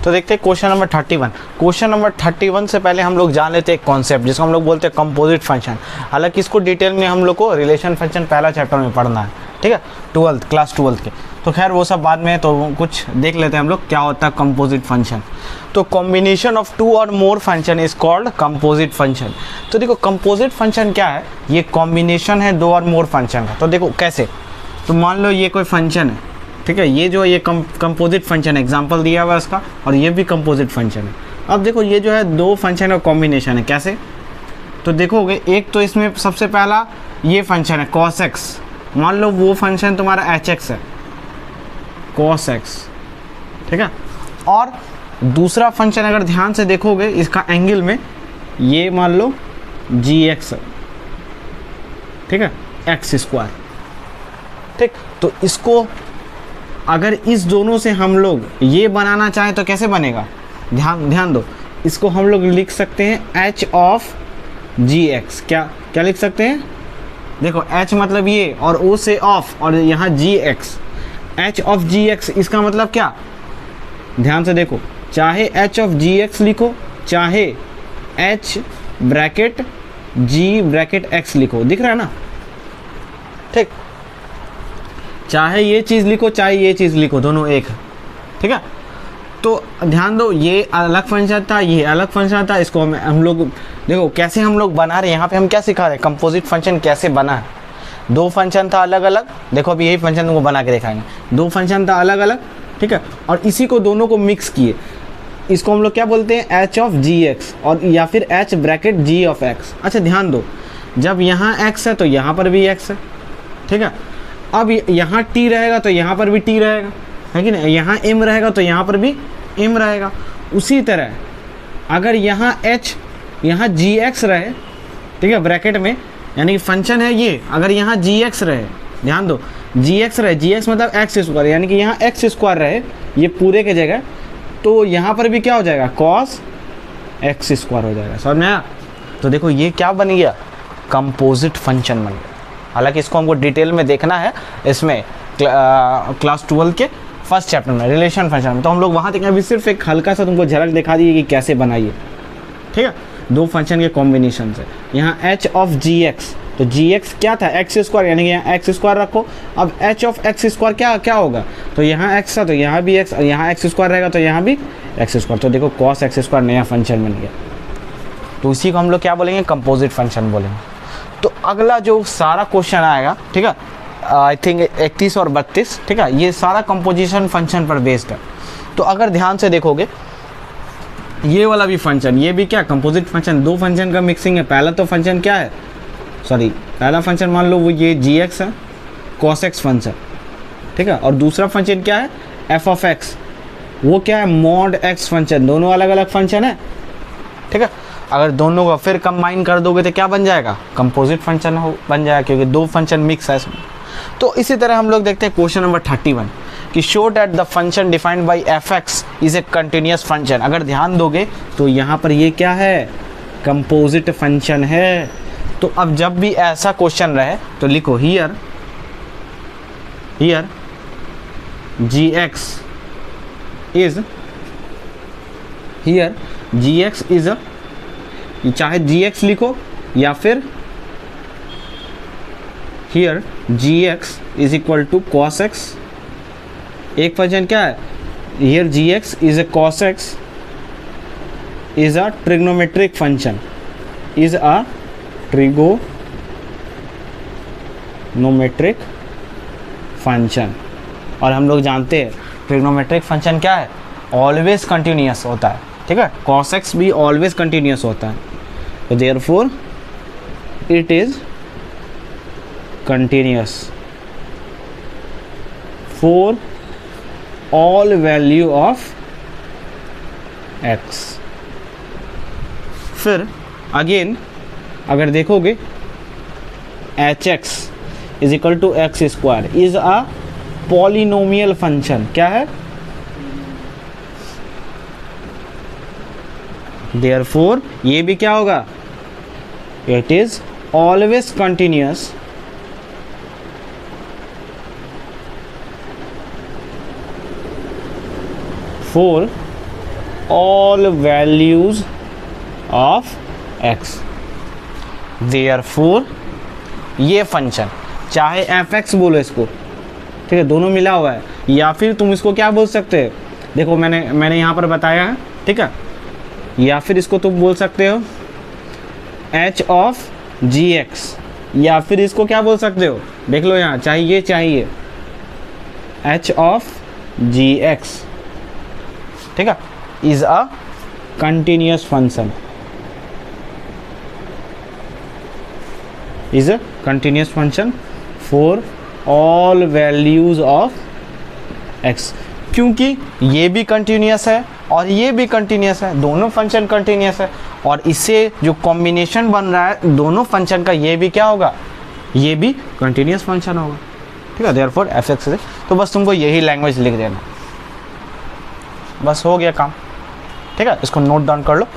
तो देखते हैं क्वेश्चन नंबर 31। क्वेश्चन नंबर 31 से पहले हम लोग जान लेते हैं कॉन्सेप्ट जिसको हम लोग बोलते हैं कंपोजिट फंक्शन। हालांकि इसको डिटेल में हम लोग को रिलेशन फंक्शन पहला चैप्टर में पढ़ना है, ठीक है, क्लास 12 के। तो खैर वो सब बाद में, तो कुछ देख लेते हैं हम लोग क्या होता है कंपोजिट फंक्शन। तो combination of two or more function is called composite function. तो देखो कंपोजिट फंक्शन क्या है, ये कॉम्बिनेशन है दो और मोर फंक्शन का। तो देखो कैसे, तो मान लो ये कोई फंक्शन है, ठीक है, ये जो ये कंपोजिट फंक्शन एग्जांपल दिया हुआ है इसका, और ये भी कंपोजिट फंक्शन है। अब देखो ये जो है दो फंक्शन का कॉम्बिनेशन है, कैसे, तो देखोगे एक तो इसमें सबसे पहला ये फंक्शन है cos x, मान लो वो फंक्शन तुम्हारा hx है cos x, ठीक है, और दूसरा फंक्शन अगर ध्यान से देखोगे इसका एंगल में ये मान लो gx है, ठीक है, x स्क्वायर, ठीक। तो इसको अगर इस दोनों से हम लोग ये बनाना चाहें तो कैसे बनेगा, ध्यान दो, इसको हम लोग लिख सकते हैं h ऑफ gx। क्या लिख सकते हैं, देखो h मतलब ये और o से ऑफ और यहाँ gx, h ऑफ gx, इसका मतलब क्या, ध्यान से देखो, चाहे h ऑफ gx लिखो चाहे h bracket g bracket x लिखो, दिख रहा है ना, ठीक, चाहे ये चीज़ लिखो चाहे ये चीज़ लिखो, दोनों एक है, ठीक है। तो ध्यान दो, ये अलग फंक्शन था, ये अलग फंक्शन था, इसको हम लोग देखो कैसे हम लोग बना रहे हैं। यहाँ पे हम क्या सिखा रहे हैं, कंपोजिट फंक्शन कैसे बना है। दो फंक्शन था अलग अलग, देखो अभी यही फंक्शन तुमको बना के दिखाएंगे, दो फंक्शन था अलग अलग, ठीक है, और इसी को दोनों को मिक्स किए, इसको हम लोग क्या बोलते हैं, h ऑफ gx, और या फिर h bracket g of x। अच्छा ध्यान दो, जब यहाँ x है तो यहाँ पर भी x है, ठीक है, अब यहाँ t रहेगा तो यहाँ पर भी t रहेगा, है कि नहीं, यहाँ m रहेगा तो यहाँ पर भी m रहेगा। उसी तरह अगर यहाँ h यहाँ gx रहे, ठीक है, ब्रैकेट में, यानी कि फंक्शन है ये, अगर यहाँ gx रहे, ध्यान दो, gx रहे, gx मतलब x स्क्वायर, यानी कि यहाँ x स्क्वायर रहे ये पूरे के जगह, तो यहाँ पर भी क्या हो जाएगा, cos x स्क्वायर हो जाएगा, समझ में आया। तो देखो ये क्या बन गया, कंपोजिट फंक्शन बन गया। हालांकि इसको हमको डिटेल में देखना है इसमें क्लास 12 के फर्स्ट चैप्टर में रिलेशन फंक्शन में, तो हम लोग वहाँ देखेंगे। अभी सिर्फ एक हल्का सा तुमको झलक दिखा दी कि कैसे बनाइए, ठीक है, दो फंक्शन के कॉम्बिनेशन से। यहाँ h ऑफ gx, तो gx क्या था, x स्क्वायर, यानी कि यहाँ x स्क्वायर रखो। अब h ऑफ x स्क्वायर क्या होगा, तो यहाँ x था तो यहाँ भी x, और यहाँ x स्क्वायर रहेगा तो यहाँ भी x स्क्वायर। तो देखो cos x स्क्वायर नया फंक्शन बन गया, तो उसी को हम लोग क्या बोलेंगे, कंपोजिट फंक्शन बोलेंगे। तो अगला जो सारा क्वेश्चन आएगा, ठीक है, आई थिंक 31 और 32, ठीक है, ये सारा कंपोजिशन फंक्शन पर बेस्ड है। तो अगर ध्यान से देखोगे ये वाला भी फंक्शन, ये भी क्या कंपोजिट फंक्शन, दो फंक्शन का मिक्सिंग है। पहला तो फंक्शन क्या है, पहला फंक्शन मान लो वो ये gx है, cos x फंक्शन, ठीक है, और दूसरा फंक्शन क्या है, f ऑफ x, वो क्या है, mod x फंक्शन। दोनों अलग अलग फंक्शन है, ठीक है, अगर दोनों को फिर कंबाइन कर दोगे तो क्या बन जाएगा, कंपोजिट फंक्शन बन जाएगा, क्योंकि दो फंक्शन मिक्स है इसमें। तो इसी तरह हम लोग देखते हैं क्वेश्चन नंबर 31 कि show that the function defined by fx is a continuous function. अगर ध्यान दोगे तो यहाँ पर ये क्या है, कंपोजिट फंक्शन है। तो अब जब भी ऐसा क्वेश्चन रहे तो लिखो हियर gx इज चाहे gx लिखो या फिर here gx is equal to cos x। एक फंक्शन क्या है, here gx is a cos x is a trigonometric function, is a trigonometric function. और हम लोग जानते हैं ट्रिग्नोमेट्रिक फंक्शन क्या है, ऑलवेज कंटिन्यूअस होता है, ठीक है, cos x भी ऑलवेज कंटिन्यूअस होता है। तो therefore it is continuous for all value of x। फिर अगेन अगर देखोगे hx is equal to x square is a polynomial function. क्या है, देयरफॉर ये भी क्या होगा, it is always continuous for all values of x। therefore ये फंक्शन, चाहे fx बोलो इसको, ठीक है, दोनों मिला हुआ है, या फिर तुम इसको क्या बोल सकते हो, देखो मैंने यहाँ पर बताया है, ठीक है, या फिर इसको तुम बोल सकते हो h ऑफ gx, या फिर इसको क्या बोल सकते हो, देख लो यहाँ, चाहिए h ऑफ gx, ठीक है, is a continuous function, is a continuous function for all values of x। क्योंकि ये भी कंटिन्यूअस है और ये भी कंटिन्यूअस है, दोनों फंक्शन कंटिन्यूअस है, और इससे जो कॉम्बिनेशन बन रहा है दोनों फंक्शन का, ये भी क्या होगा, ये भी कंटिन्यूअस फंक्शन होगा, ठीक है। देयरफॉर f(x) है, तो बस तुमको यही लैंग्वेज लिख देना, बस हो गया काम, ठीक है। इसको नोट डाउन कर लो।